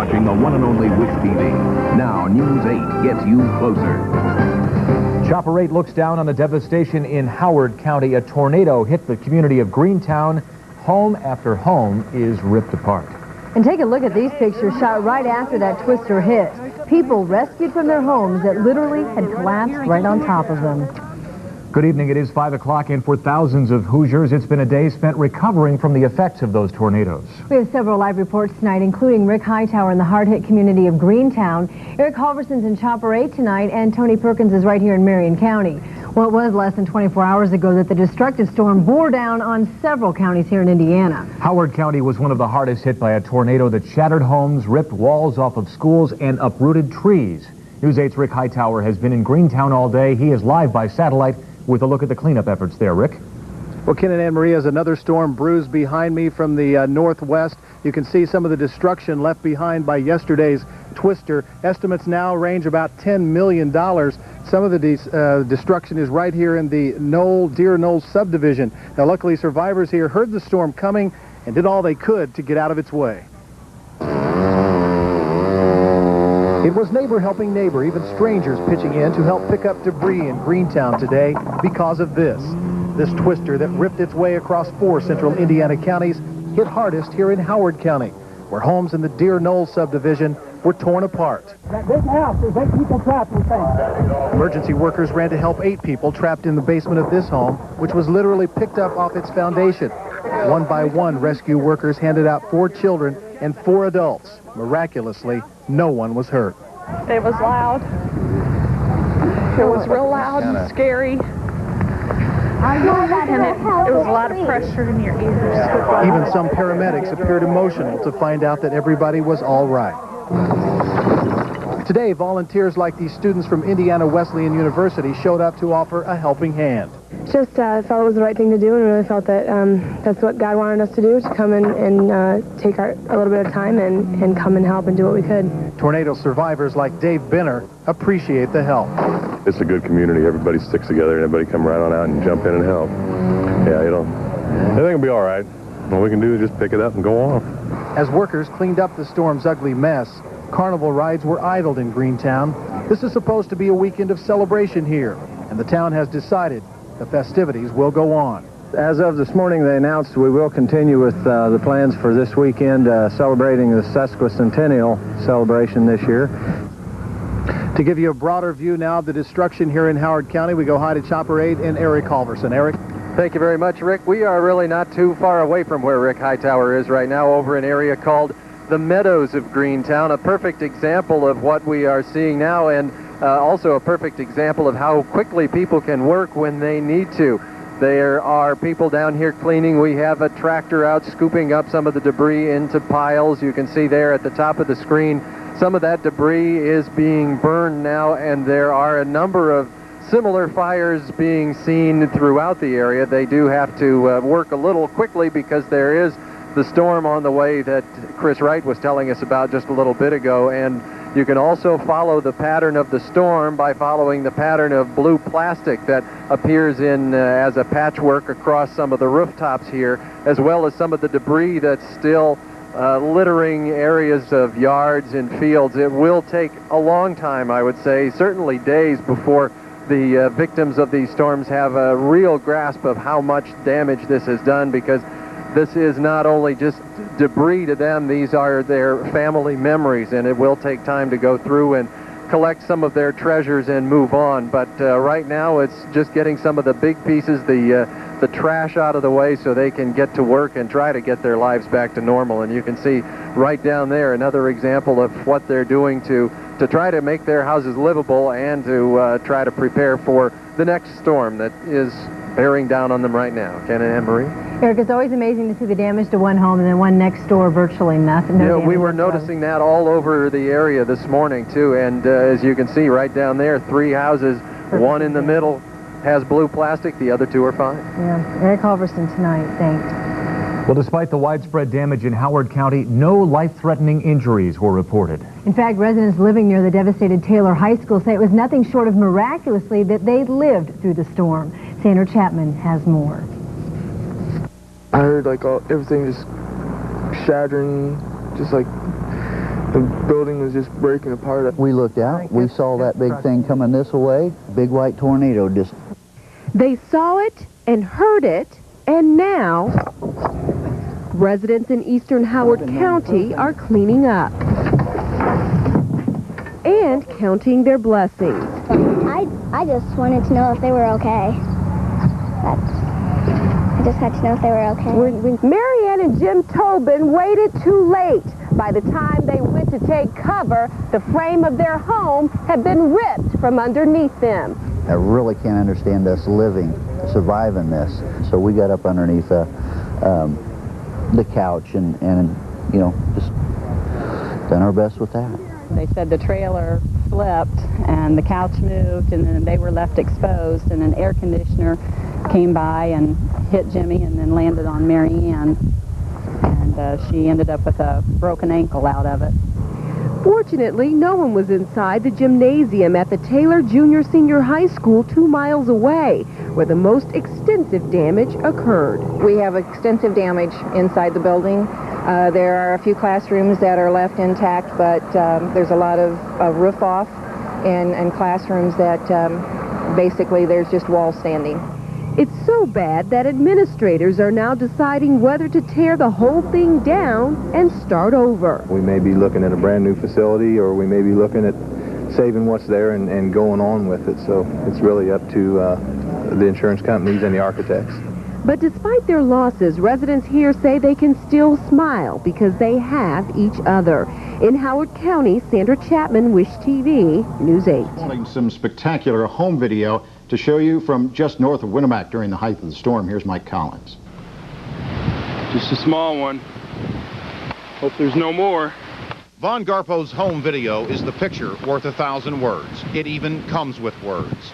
watching the one and only WISH-TV. Now, News 8 gets you closer. Chopper 8 looks down on the devastation in Howard County. A tornado hit the community of Greentown. Home after home is ripped apart. And take a look at these pictures shot right after that twister hit. People rescued from their homes that literally had collapsed right on top of them. Good evening. It is 5 o'clock, and for thousands of Hoosiers, it's been a day spent recovering from the effects of those tornadoes. We have several live reports tonight, including Rick Hightower in the hard-hit community of Greentown. Eric Halverson's in Chopper 8 tonight, and Tony Perkins is right here in Marion County. Well, it was less than 24 hours ago that the destructive storm bore down on several counties here in Indiana. Howard County was one of the hardest hit by a tornado that shattered homes, ripped walls off of schools, and uprooted trees. News 8's Rick Hightower has been in Greentown all day. He is live by satellite with a look at the cleanup efforts there. Rick? Well, Ken and Ann Marie, as another storm brews behind me from the northwest, you can see some of the destruction left behind by yesterday's twister. Estimates now range about $10 million. Some of the destruction is right here in the Deer Knoll subdivision. Now, luckily, survivors here heard the storm coming and did all they could to get out of its way. It was neighbor helping neighbor, even strangers pitching in to help pick up debris in Greentown today because of this. This twister that ripped its way across 4 central Indiana counties hit hardest here in Howard County, where homes in the Deer Knoll subdivision were torn apart. This house, there's 8 people trapped in the Emergency workers ran to help 8 people trapped in the basement of this home, which was literally picked up off its foundation. One by one, rescue workers handed out 4 children and 4 adults. Miraculously, no one was hurt. It was loud. It was real loud and scary. And it was a lot of pressure in your ears. Even some paramedics appeared emotional to find out that everybody was all right. Today, volunteers like these students from Indiana Wesleyan University showed up to offer a helping hand. Just felt it was the right thing to do, and really felt that that's what God wanted us to do, to come in and take a little bit of time and come and help and do what we could. Tornado survivors like Dave Benner appreciate the help. It's a good community. Everybody sticks together, and everybody come right on out and jump in and help. Yeah, everything will be all right. All we can do is just pick it up and go on. As workers cleaned up the storm's ugly mess, carnival rides were idled in Greentown. This is supposed to be a weekend of celebration here, and the town has decided the festivities will go on. As of this morning, they announced we will continue with the plans for this weekend, celebrating the sesquicentennial celebration this year. To give you a broader view now of the destruction here in Howard County, we go hi to Chopper 8 and Eric Halverson. Eric? Thank you very much, Rick. We are really not too far away from where Rick Hightower is right now, over an area called the Meadows of Greentown, a perfect example of what we are seeing now, and also a perfect example of how quickly people can work when they need to. There are people down here cleaning. We have a tractor out scooping up some of the debris into piles. You can see there at the top of the screen, some of that debris is being burned now, and there are a number of similar fires being seen throughout the area. They do have to work a little quickly because there is the storm on the way that Chris Wright was telling us about just a little bit ago, and you can also follow the pattern of the storm by following the pattern of blue plastic that appears in as a patchwork across some of the rooftops here, as well as some of the debris that's still littering areas of yards and fields. It will take a long time, I would say, certainly days, before the victims of these storms have a real grasp of how much damage this has done, because this is not only just debris to them, these are their family memories, and it will take time to go through and collect some of their treasures and move on. But right now it's just getting some of the big pieces, the trash out of the way, so they can get to work and try to get their lives back to normal. And you can see right down there another example of what they're doing to try to make their houses livable and to try to prepare for the next storm that is bearing down on them right now. Ken and Ann Marie? Eric, it's always amazing to see the damage to one home and then one next door, virtually nothing. Yeah, we were noticing that all over the area this morning too, and as you can see right down there, 3 houses, one in the middle has blue plastic, the other 2 are fine. Yeah, Eric Halverson tonight, thanks. Well, despite the widespread damage in Howard County, no life-threatening injuries were reported. In fact, residents living near the devastated Taylor High School say it was nothing short of miraculously that they lived through the storm. Sandra Chapman has more. I heard like everything just shattering, just like The building was just breaking apart. We looked out. We saw that big thing coming this way. Big white tornado just... They saw it and heard it, and now residents in eastern Howard County are cleaning up and counting their blessings. I just wanted to know if they were okay. I just had to know if they were okay. Marianne and Jim Tobin waited too late. By the time they went to take cover, the frame of their home had been ripped from underneath them. I really can't understand us surviving this. So we got up underneath the couch and you know, just done our best with that. They said the trailer flipped and the couch moved and then they were left exposed, and an air conditioner came by and hit Jimmy and then landed on Marianne, and she ended up with a broken ankle out of it. Fortunately, no one was inside the gymnasium at the Taylor Junior Senior High School 2 miles away, where the most extensive damage occurred. We have extensive damage inside the building. There are a few classrooms that are left intact, but there's a lot of roof off and classrooms that basically there's just walls standing. It's so bad that administrators are now deciding whether to tear the whole thing down and start over. We may be looking at a brand new facility, or we may be looking at saving what's there and going on with it. So it's really up to the insurance companies and the architects. But despite their losses, residents here say they can still smile because they have each other. In Howard County, Sandra Chapman, WISH-TV, News 8. Some spectacular home video to show you from just north of Winnemac during the height of the storm. Here's Mike Collins. Just a small one. Hope there's no more. Von Garpo's home video is the picture worth 1,000 words. It even comes with words.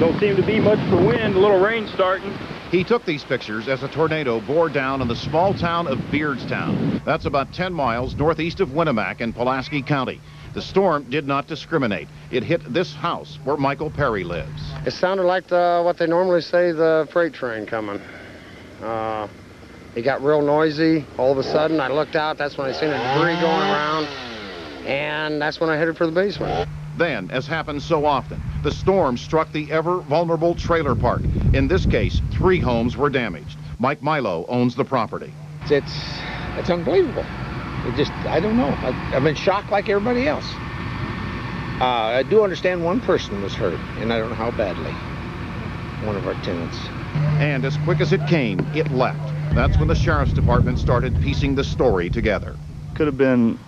Don't seem to be much for wind, a little rain starting. He took these pictures as a tornado bore down on the small town of Beardstown. That's about 10 miles northeast of Winnemac in Pulaski County. The storm did not discriminate. It hit this house where Michael Perry lives. It sounded like what they normally say, the freight train coming. It got real noisy. All of a sudden, I looked out. That's when I seen the debris going around, and that's when I headed for the basement. Then, as happens so often, the storm struck the ever-vulnerable trailer park. In this case, 3 homes were damaged. Mike Milo owns the property. It's unbelievable. I don't know. I've been shocked like everybody else. I do understand one person was hurt, and I don't know how badly. One of our tenants. And as quick as it came, it left. That's when the sheriff's department started piecing the story together. Could have been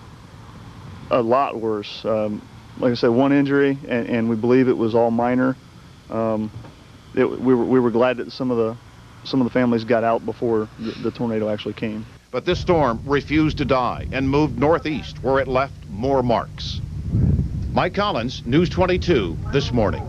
a lot worse. Like I said, one injury, and we believe it was all minor. We were glad that some of the families got out before the tornado actually came. But this storm refused to die and moved northeast, where it left more marks. Mike Collins, News 22, this morning.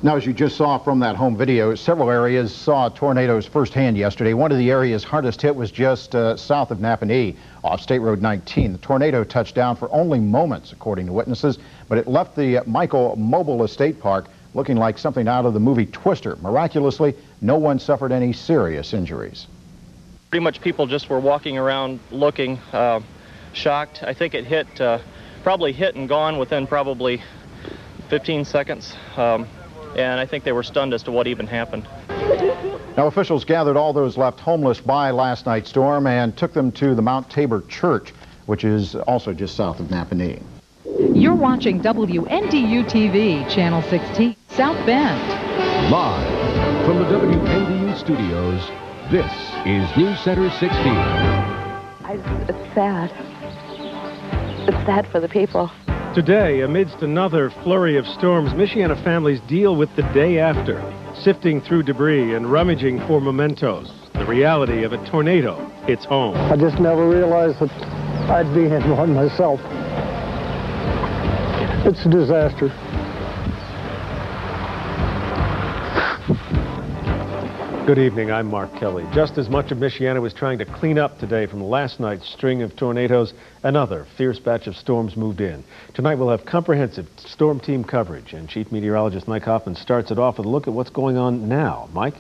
Now, as you just saw from that home video, several areas saw tornadoes firsthand yesterday. One of the areas hardest hit was just south of Nappanee off State Road 19. The tornado touched down for only moments, according to witnesses, but it left the Michael Mobile Estate Park looking like something out of the movie Twister. Miraculously, no one suffered any serious injuries. Pretty much people just were walking around looking shocked. I think it hit, probably hit and gone within probably 15 seconds. And I think they were stunned as to what even happened. Now, officials gathered all those left homeless by last night's storm and took them to the Mount Tabor Church, which is also just south of Nappanee. You're watching WNDU-TV, Channel 16, South Bend. Live from the WNDU studios, this is News Center 16. It's sad. It's sad for the people. Today, amidst another flurry of storms, Michiana families deal with the day after, sifting through debris and rummaging for mementos. The reality of a tornado hits home. I just never realized that I'd be in one myself. It's a disaster. Good evening, I'm Mark Kelly. Just as much of Michiana was trying to clean up today from last night's string of tornadoes, another fierce batch of storms moved in. Tonight we'll have comprehensive storm team coverage, and Chief Meteorologist Mike Hoffman starts it off with a look at what's going on now. Mike?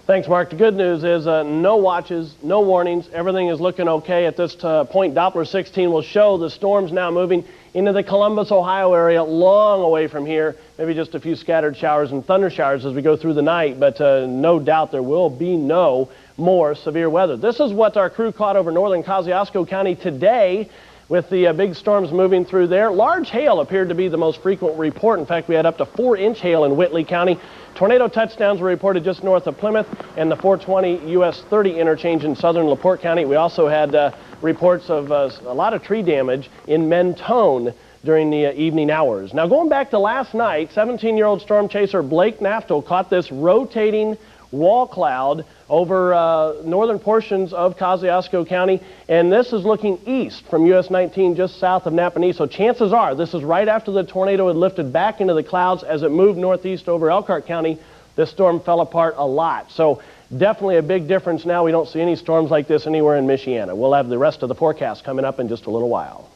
Thanks, Mark. The good news is no watches, no warnings. Everything is looking okay at this point. Doppler 16 will show the storm's now moving into the Columbus, Ohio area, long away from here. Maybe just a few scattered showers and thunder showers as we go through the night, but no doubt there will be no more severe weather. This is what our crew caught over northern Kosciusko County today, with the big storms moving through there. Large hail appeared to be the most frequent report. In fact, we had up to 4-inch hail in Whitley County. Tornado touchdowns were reported just north of Plymouth and the 420 US 30 interchange in southern LaPorte County. We also had reports of a lot of tree damage in Mentone during the evening hours. Now, going back to last night, 17-year-old storm chaser Blake Naftel caught this rotating wall cloud over northern portions of Kosciusko County, and this is looking east from US 19 just south of Nappanee. So chances are this is right after the tornado had lifted back into the clouds. As it moved northeast over Elkhart County, this storm fell apart a lot. So definitely a big difference now. We don't see any storms like this anywhere in Michiana. We'll have the rest of the forecast coming up in just a little while.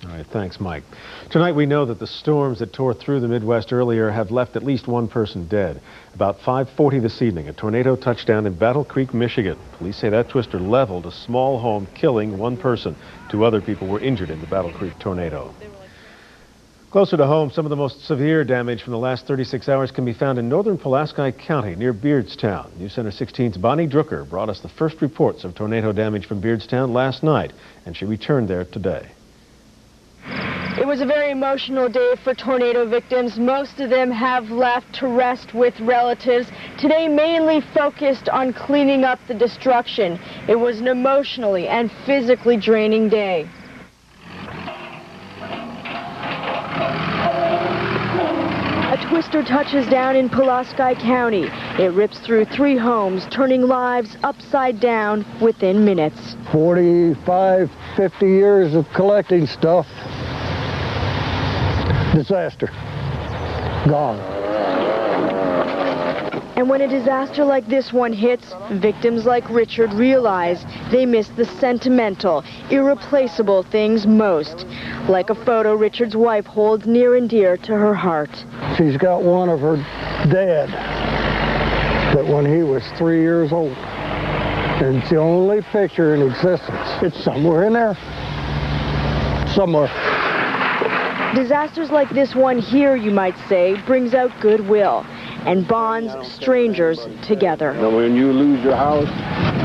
All right, thanks, Mike. Tonight we know that the storms that tore through the Midwest earlier have left at least one person dead. About 5:40 this evening, a tornado touched down in Battle Creek, Michigan. Police say that twister leveled a small home, killing one person. 2 other people were injured in the Battle Creek tornado. Closer to home, some of the most severe damage from the last 36 hours can be found in northern Pulaski County near Beardstown. News Center 16's Bonnie Drucker brought us the first reports of tornado damage from Beardstown last night, and she returned there today. It was a very emotional day for tornado victims. Most of them have left to rest with relatives. Today mainly focused on cleaning up the destruction. It was an emotionally and physically draining day. A twister touches down in Pulaski County. It rips through 3 homes, turning lives upside down within minutes. 45, 50 years of collecting stuff. Disaster. Gone. And when a disaster like this one hits, victims like Richard realize they miss the sentimental, irreplaceable things most. Like a photo Richard's wife holds near and dear to her heart. She's got one of her dad that when he was 3 years old. And it's the only picture in existence. It's somewhere in there. Somewhere. Disasters like this one here, you might say, brings out goodwill and bonds strangers together. Now, when you lose your house,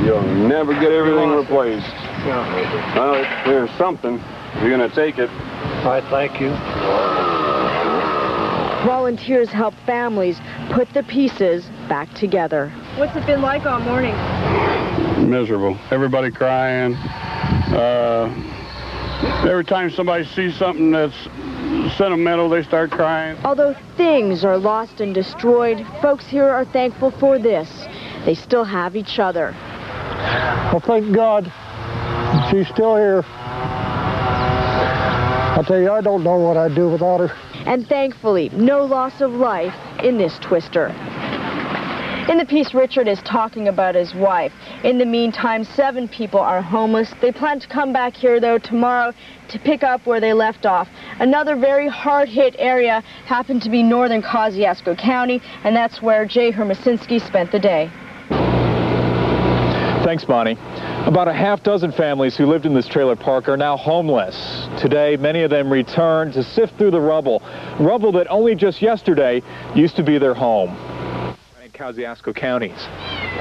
you'll never get everything replaced. Well, if there's something, you're going to take it. I thank you. Volunteers help families put the pieces back together. What's it been like all morning? Miserable. Everybody crying. Every time somebody sees something that's sentimental, they start crying. Although things are lost and destroyed, folks here are thankful for this. They still have each other. Well, thank God she's still here. I tell you, I don't know what I'd do without her. And thankfully, no loss of life in this twister. In the piece, Richard is talking about his wife. In the meantime, 7 people are homeless. They plan to come back here, though, tomorrow to pick up where they left off. Another very hard-hit area happened to be northern Kosciusko County, and that's where Jay Hermasinski spent the day. Thanks, Bonnie. About a half-dozen families who lived in this trailer park are now homeless. Today, many of them returned to sift through the rubble that only just yesterday used to be their home. In Kosciusko counties.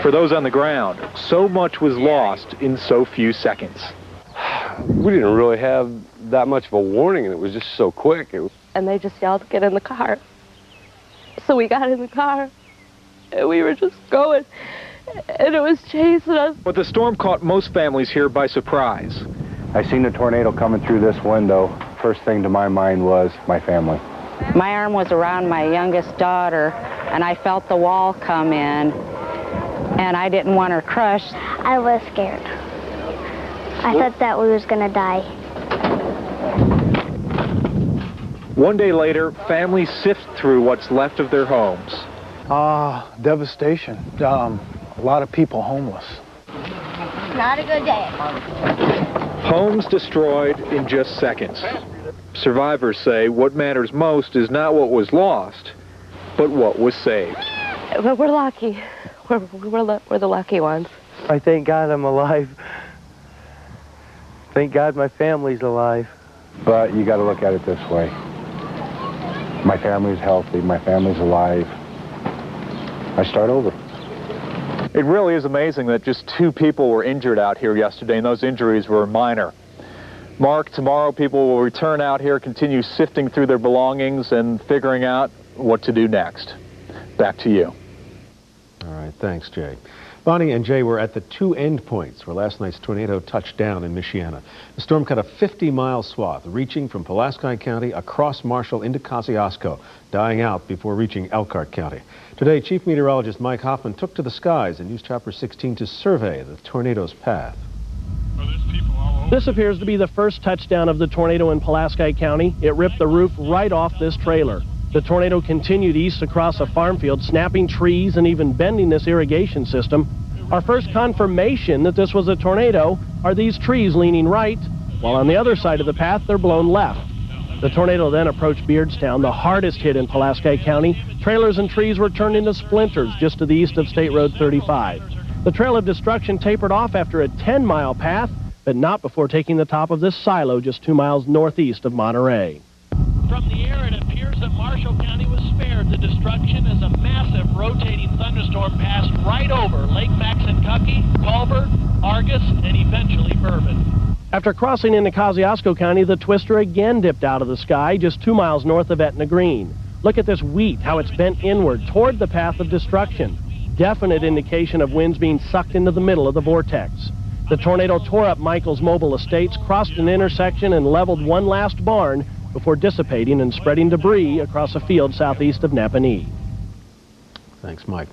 For those on the ground, so much was lost in so few seconds. We didn't really have that much of a warning, and it was just so quick. And they just yelled, "Get in the car." So we got in the car, and we were just going, and it was chasing us. But the storm caught most families here by surprise. I seen the tornado coming through this window. First thing to my mind was my family. My arm was around my youngest daughter, and I felt the wall come in, and I didn't want her crushed. I was scared. I thought that we was gonna die. One day later, families sift through what's left of their homes. Devastation. A lot of people homeless. Not a good day. Homes destroyed in just seconds. Survivors say what matters most is not what was lost, but what was saved. But we're lucky. We're the lucky ones. I thank God I'm alive. Thank God my family's alive. But you got to look at it this way. My family's healthy, my family's alive. I start over. It really is amazing that just 2 people were injured out here yesterday, and those injuries were minor. Mark, tomorrow people will return out here, continue sifting through their belongings and figuring out what to do next. Back to you. All right, thanks, Jay. Bonnie and Jay were at the 2 endpoints where last night's tornado touched down in Michiana. The storm cut a 50-mile swath, reaching from Pulaski County across Marshall into Kosciusko, dying out before reaching Elkhart County. Today, Chief Meteorologist Mike Hoffman took to the skies in News Chopper 16 to survey the tornado's path. This appears to be the first touchdown of the tornado in Pulaski County. It ripped the roof right off this trailer. The tornado continued east across a farm field, snapping trees and even bending this irrigation system. Our first confirmation that this was a tornado are these trees leaning right, while on the other side of the path they're blown left. The tornado then approached Beardstown, the hardest hit in Pulaski County. Trailers and trees were turned into splinters just to the east of State Road 35. The trail of destruction tapered off after a 10-mile path, but not before taking the top of this silo just 2 miles northeast of Monterey. From the air, it appears that Marshall County was spared the destruction as a massive rotating thunderstorm passed right over Lake Maxinkuckee, Culver, Argus, and eventually Bourbon. After crossing into Kosciusko County, the twister again dipped out of the sky just 2 miles north of Etna Green. Look at this wheat, how it's bent inward toward the path of destruction. Definite indication of winds being sucked into the middle of the vortex. The tornado tore up Michael's mobile estates, crossed an intersection, and leveled one last barn before dissipating and spreading debris across a field southeast of Nappanee. Thanks, Mike.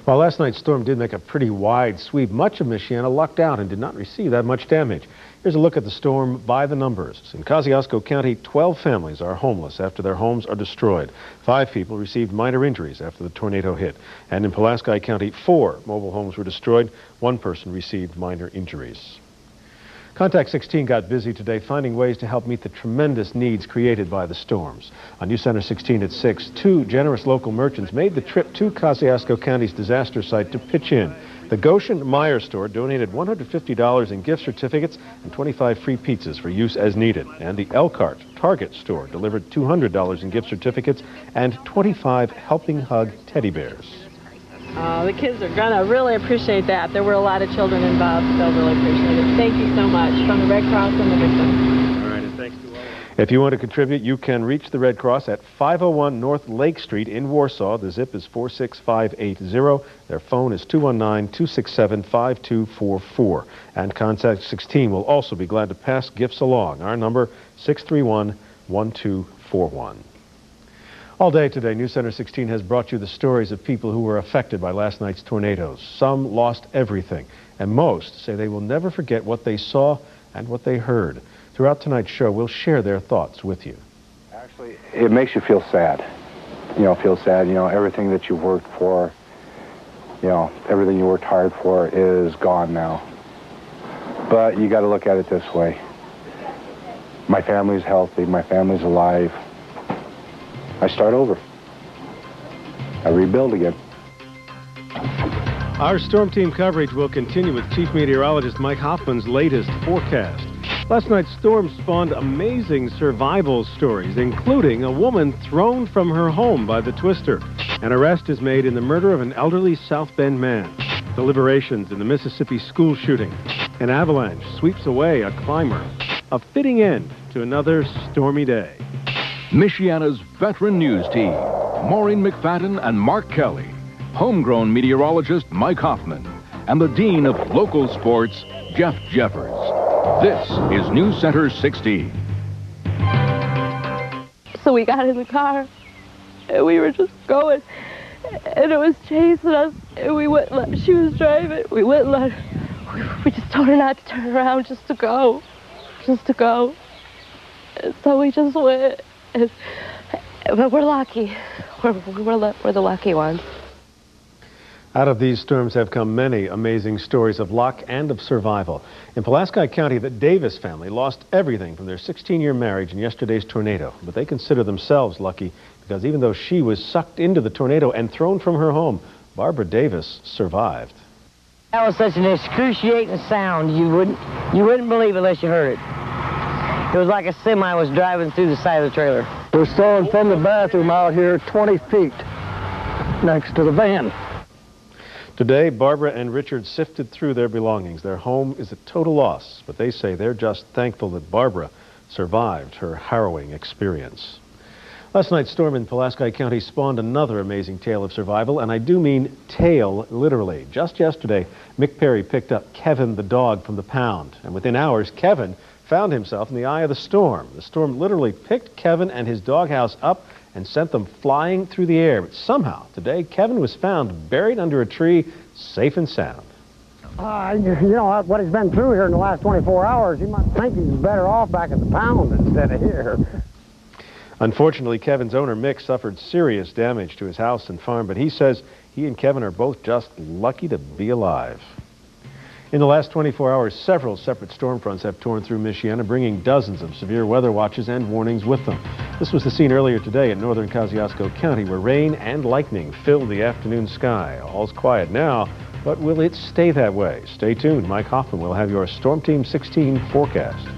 While last night's storm did make a pretty wide sweep, much of Michiana lucked out and did not receive that much damage. Here's a look at the storm by the numbers. In Kosciusko County, 12 families are homeless after their homes are destroyed. 5 people received minor injuries after the tornado hit. And in Pulaski County, 4 mobile homes were destroyed. 1 person received minor injuries. Contact 16 got busy today finding ways to help meet the tremendous needs created by the storms. On News Center 16 at 6, 2 generous local merchants made the trip to Kosciusko County's disaster site to pitch in. The Goshen Meyer store donated $150 in gift certificates and 25 free pizzas for use as needed. And the Elkhart Target store delivered $200 in gift certificates and 25 Helping Hug teddy bears. The kids are going to really appreciate that. There were a lot of children involved. They'll really appreciate it. Thank you so much from the Red Cross and the victims. All right, and thanks to all. If you want to contribute, you can reach the Red Cross at 501 North Lake Street in Warsaw. The zip is 46580. Their phone is 219-267-5244. And Contact 16 will also be glad to pass gifts along. Our number, 631-1241. All day today, News Center 16 has brought you the stories of people who were affected by last night's tornadoes. Some lost everything, and most say they will never forget what they saw and what they heard. Throughout tonight's show, we'll share their thoughts with you. Actually, it makes you feel sad. Everything that you worked for, everything you worked hard for is gone now. But you got to look at it this way. My family's healthy, my family's alive. I start over. I rebuild again. Our storm team coverage will continue with Chief Meteorologist Mike Hoffman's latest forecast. Last night's storm spawned amazing survival stories, including a woman thrown from her home by the twister. An arrest is made in the murder of an elderly South Bend man. Deliberations in the Mississippi school shooting. An avalanche sweeps away a climber. A fitting end to another stormy day. Michiana's veteran news team, Maureen McFadden and Mark Kelly, homegrown meteorologist Mike Hoffman, and the Dean of Local Sports, Jeff Jeffers. This is News Center 16. So we got in the car, and we were just going, and it was chasing us, and we wouldn't let, she was driving, we wouldn't let her, we just told her not to turn around, just to go. And so we just went. But we're lucky. We're the lucky ones. Out of these storms have come many amazing stories of luck and of survival. In Pulaski County, the Davis family lost everything from their 16-year marriage in yesterday's tornado. But they consider themselves lucky because even though she was sucked into the tornado and thrown from her home, Barbara Davis survived. That was such an excruciating sound, you wouldn't believe it unless you heard it. It was like a semi was driving through the side of the trailer. We're stowing from the bathroom out here 20 feet next to the van. Today, Barbara and Richard sifted through their belongings. Their home is a total loss, but they say they're just thankful that Barbara survived her harrowing experience. Last night's storm in Pulaski County spawned another amazing tale of survival, and I do mean tale, literally. Just yesterday, Mick Perry picked up Kevin the dog from the pound, and within hours, Kevin found himself in the eye of the storm. The storm literally picked Kevin and his doghouse up and sent them flying through the air. But somehow, today, Kevin was found buried under a tree, safe and sound. You know what he's been through here in the last 24 hours, you might think he's better off back at the pound instead of here. Unfortunately, Kevin's owner, Mick, suffered serious damage to his house and farm, but he says he and Kevin are both just lucky to be alive. In the last 24 hours, several separate storm fronts have torn through Michiana, bringing dozens of severe weather watches and warnings with them. This was the scene earlier today in northern Kosciusko County, where rain and lightning filled the afternoon sky. All's quiet now, but will it stay that way? Stay tuned. Mike Hoffman will have your Storm Team 16 forecast.